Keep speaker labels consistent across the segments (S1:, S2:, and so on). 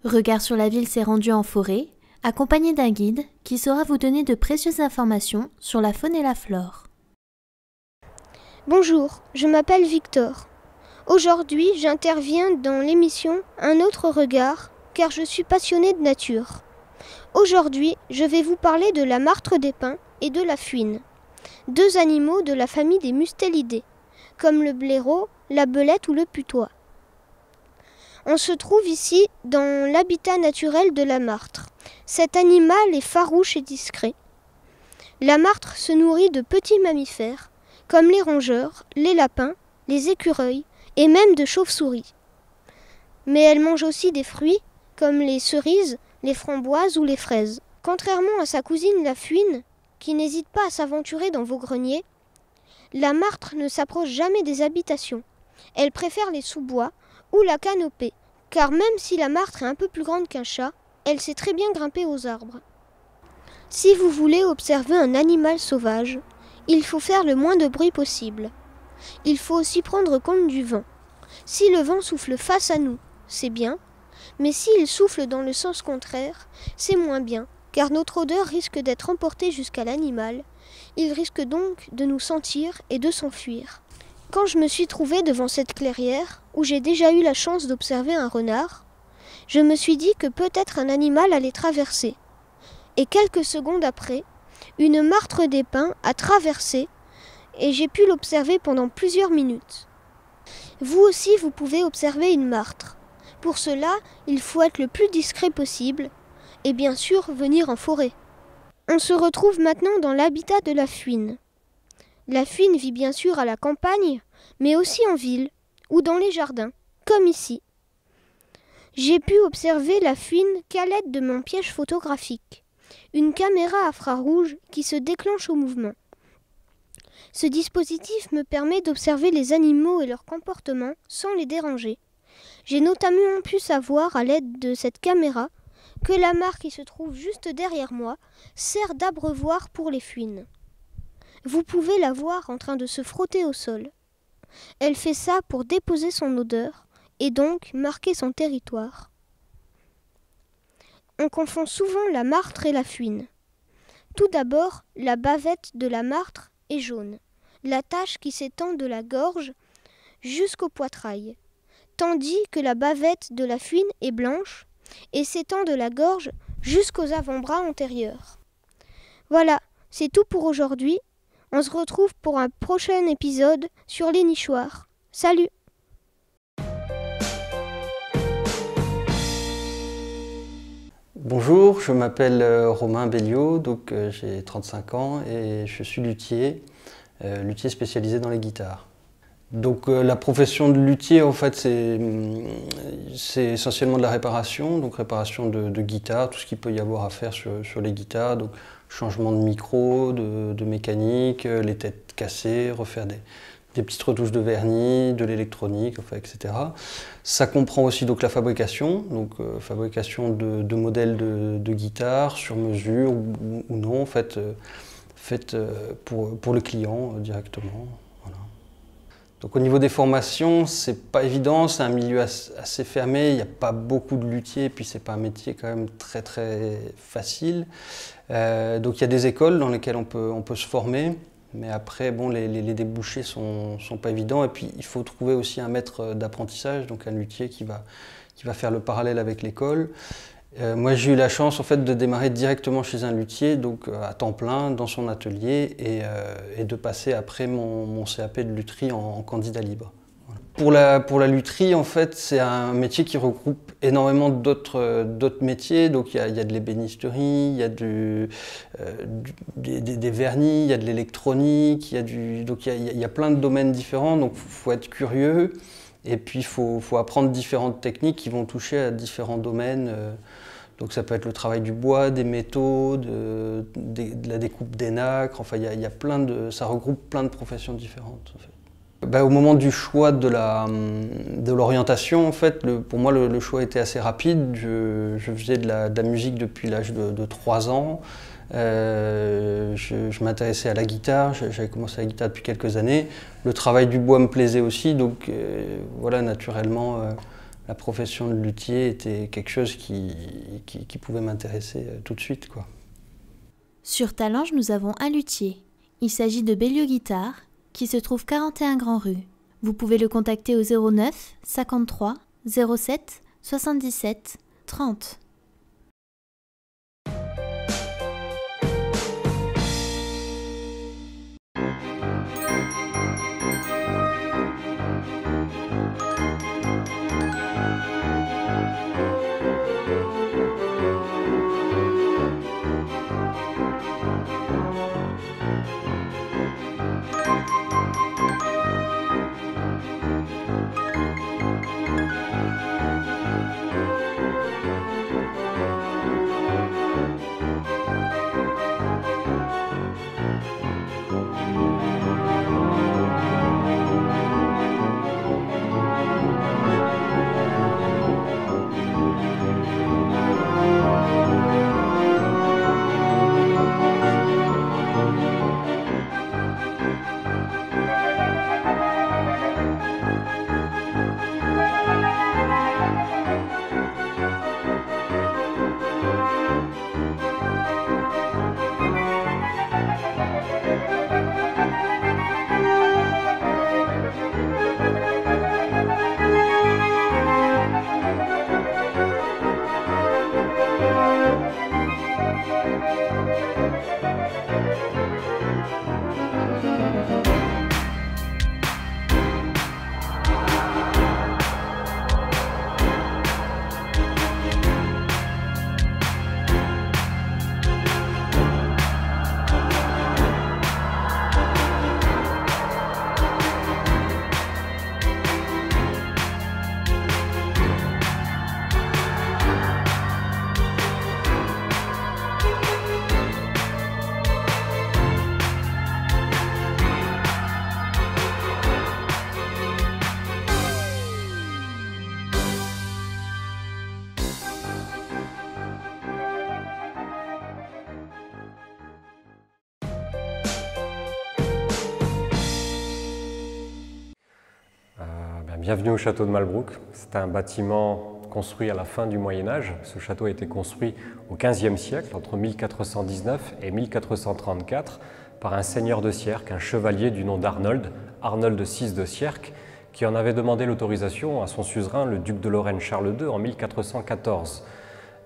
S1: Regard sur la ville s'est rendu en forêt, accompagné d'un guide qui saura vous donner de précieuses informations sur la faune et la flore.
S2: Bonjour, je m'appelle Victor. Aujourd'hui, j'interviens dans l'émission Un autre regard, car je suis passionné de nature. Aujourd'hui, je vais vous parler de la martre des pins et de la fuine, deux animaux de la famille des Mustélidés, comme le blaireau, la belette ou le putois. On se trouve ici dans l'habitat naturel de la martre. Cet animal est farouche et discret. La martre se nourrit de petits mammifères, comme les rongeurs, les lapins, les écureuils et même de chauves-souris. Mais elle mange aussi des fruits, comme les cerises, les framboises ou les fraises. Contrairement à sa cousine la fuine, qui n'hésite pas à s'aventurer dans vos greniers, la martre ne s'approche jamais des habitations. Elle préfère les sous-bois ou la canopée, car même si la martre est un peu plus grande qu'un chat, elle sait très bien grimper aux arbres. Si vous voulez observer un animal sauvage, il faut faire le moins de bruit possible. Il faut aussi prendre compte du vent. Si le vent souffle face à nous, c'est bien, mais s'il souffle dans le sens contraire, c'est moins bien, car notre odeur risque d'être emportée jusqu'à l'animal. Il risque donc de nous sentir et de s'enfuir. Quand je me suis trouvée devant cette clairière, où j'ai déjà eu la chance d'observer un renard, je me suis dit que peut-être un animal allait traverser. Et quelques secondes après, une martre des pins a traversé, et j'ai pu l'observer pendant plusieurs minutes. Vous aussi, vous pouvez observer une martre. Pour cela, il faut être le plus discret possible, et bien sûr venir en forêt. On se retrouve maintenant dans l'habitat de la fuine. La fuine vit bien sûr à la campagne, mais aussi en ville ou dans les jardins, comme ici. J'ai pu observer la fuine qu'à l'aide de mon piège photographique, une caméra à infrarouge qui se déclenche au mouvement. Ce dispositif me permet d'observer les animaux et leur comportement sans les déranger. J'ai notamment pu savoir à l'aide de cette caméra que la mare qui se trouve juste derrière moi sert d'abreuvoir pour les fuines. Vous pouvez la voir en train de se frotter au sol. Elle fait ça pour déposer son odeur et donc marquer son territoire. On confond souvent la martre et la fuine. Tout d'abord, la bavette de la martre est jaune, la tache qui s'étend de la gorge jusqu'au poitrail, tandis que la bavette de la fuine est blanche et s'étend de la gorge jusqu'aux avant-bras antérieurs. Voilà, c'est tout pour aujourd'hui. On se retrouve pour un prochain épisode sur les nichoirs. Salut!
S3: Bonjour, je m'appelle Romain Belliot, donc j'ai 35 ans et je suis luthier spécialisé dans les guitares. Donc la profession de luthier, en fait, c'est essentiellement de la réparation, donc réparation de guitares, tout ce qu'il peut y avoir à faire sur les guitares, donc changement de micro, de mécanique, les têtes cassées, refaire des petites retouches de vernis, de l'électronique, enfin, etc. Ça comprend aussi donc la fabrication, fabrication de modèles de guitares sur mesure ou non, en fait, faites pour le client directement. Voilà. Donc au niveau des formations, c'est pas évident, c'est un milieu assez fermé, il n'y a pas beaucoup de luthiers, et puis c'est pas un métier quand même très facile. Donc il y a des écoles dans lesquelles on peut se former, mais après bon, les débouchés sont pas évidents, et puis il faut trouver aussi un maître d'apprentissage, donc un luthier qui va faire le parallèle avec l'école. Moi j'ai eu la chance en fait de démarrer directement chez un luthier, donc à temps plein dans son atelier, et de passer après mon CAP de lutherie en candidat libre. Voilà. Pour la lutherie, en fait, c'est un métier qui regroupe énormément d'autres métiers. Donc il y a de l'ébénisterie, il y a des vernis, il y a de l'électronique, donc il y a plein de domaines différents, donc il faut être curieux. Et puis il faut apprendre différentes techniques qui vont toucher à différents domaines. Donc ça peut être le travail du bois, des métaux, de la découpe des nacres, enfin ça regroupe plein de professions différentes en fait. Au moment du choix de l'orientation, en fait, pour moi le choix était assez rapide. Je faisais de la musique depuis l'âge de 3 ans. Je m'intéressais à la guitare, j'avais commencé la guitare depuis quelques années. Le travail du bois me plaisait aussi, donc voilà, naturellement, la profession de luthier était quelque chose qui pouvait m'intéresser tout de suite, quoi.
S1: Sur Talange, nous avons un luthier. Il s'agit de Belliot Guitare, qui se trouve 41 Grand Rue. Vous pouvez le contacter au 09 53 07 77 30.
S4: Bienvenue au château de Malbrouck. C'est un bâtiment construit à la fin du Moyen-Âge. Ce château a été construit au XVe siècle, entre 1419 et 1434, par un seigneur de Sierck, un chevalier du nom d'Arnold, Arnold VI de Sierck, qui en avait demandé l'autorisation à son suzerain, le duc de Lorraine Charles II, en 1414.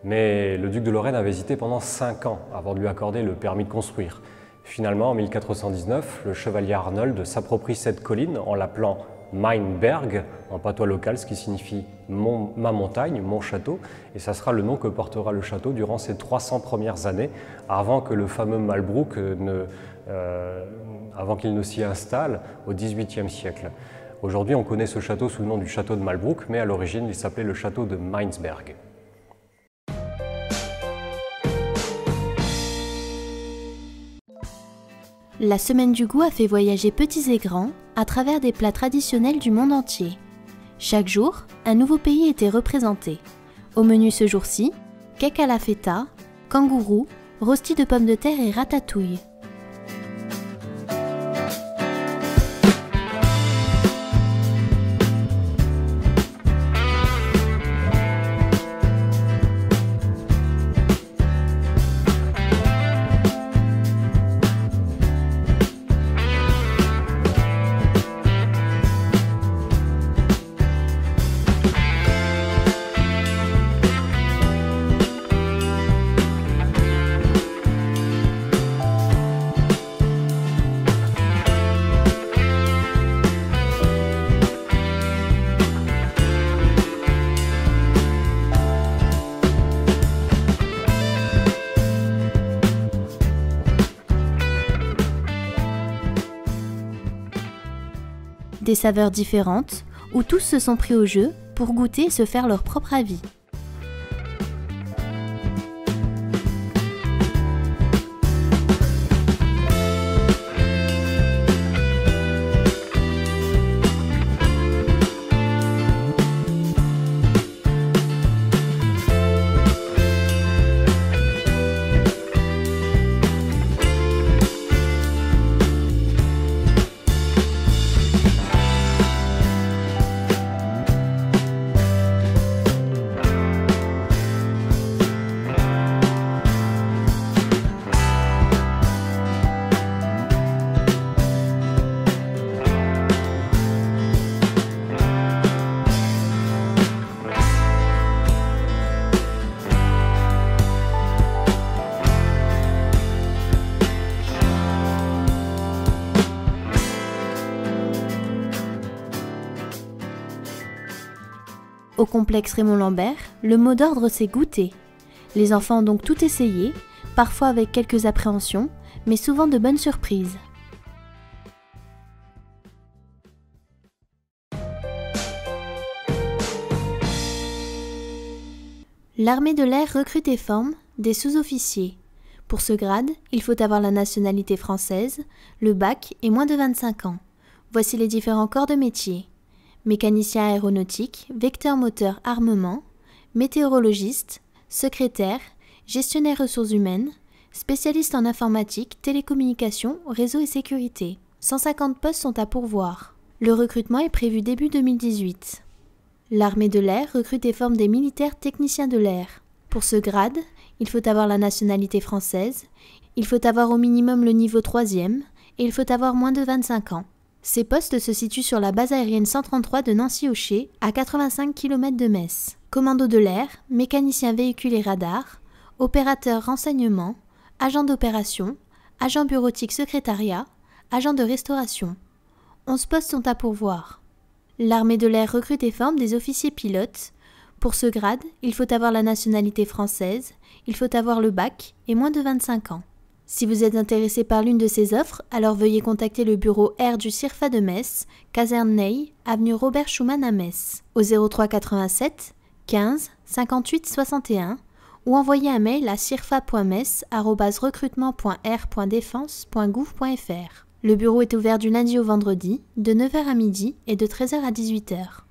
S4: Mais le duc de Lorraine avait hésité pendant 5 ans avant de lui accorder le permis de construire. Finalement, en 1419, le chevalier Arnold s'approprie cette colline en l'appelant Mein Berg, en patois local, ce qui signifie ma montagne, mon château, et ça sera le nom que portera le château durant ces 300 premières années, avant que le fameux Malbrouck avant qu'il ne s'y installe au XVIIIe siècle. Aujourd'hui, on connaît ce château sous le nom du château de Malbrouck, mais à l'origine, il s'appelait le château de Mainsberg.
S1: La Semaine du goût a fait voyager petits et grands à travers des plats traditionnels du monde entier. Chaque jour, un nouveau pays était représenté. Au menu ce jour-ci, cake à la feta, kangourou, rôti de pommes de terre et ratatouille. Des saveurs différentes, où tous se sont pris au jeu pour goûter et se faire leur propre avis. Au complexe Raymond Lambert, le mot d'ordre c'est goûter. Les enfants ont donc tout essayé, parfois avec quelques appréhensions, mais souvent de bonnes surprises. L'armée de l'air recrute et forme des sous-officiers. Pour ce grade, il faut avoir la nationalité française, le bac et moins de 25 ans. Voici les différents corps de métier. Mécanicien aéronautique, vecteur moteur armement, météorologiste, secrétaire, gestionnaire ressources humaines, spécialiste en informatique, télécommunications, réseau et sécurité. 150 postes sont à pourvoir. Le recrutement est prévu début 2018. L'armée de l'air recrute et forme des militaires techniciens de l'air. Pour ce grade, il faut avoir la nationalité française, il faut avoir au minimum le niveau 3e et il faut avoir moins de 25 ans. Ces postes se situent sur la base aérienne 133 de Nancy-Aucher, à 85 km de Metz. Commando de l'air, mécanicien véhicule et radar, opérateur renseignement, agent d'opération, agent bureautique secrétariat, agent de restauration. 11 postes sont à pourvoir. L'armée de l'air recrute et forme des officiers pilotes. Pour ce grade, il faut avoir la nationalité française, il faut avoir le bac et moins de 25 ans. Si vous êtes intéressé par l'une de ces offres, alors veuillez contacter le bureau R du CIRFA de Metz, caserne Ney, avenue Robert Schumann à Metz, au 03 87 15 58 61 ou envoyer un mail à cirfa.metz@recrutement.r.défense.gouv.fr. Le bureau est ouvert du lundi au vendredi, de 9h à midi et de 13h à 18h.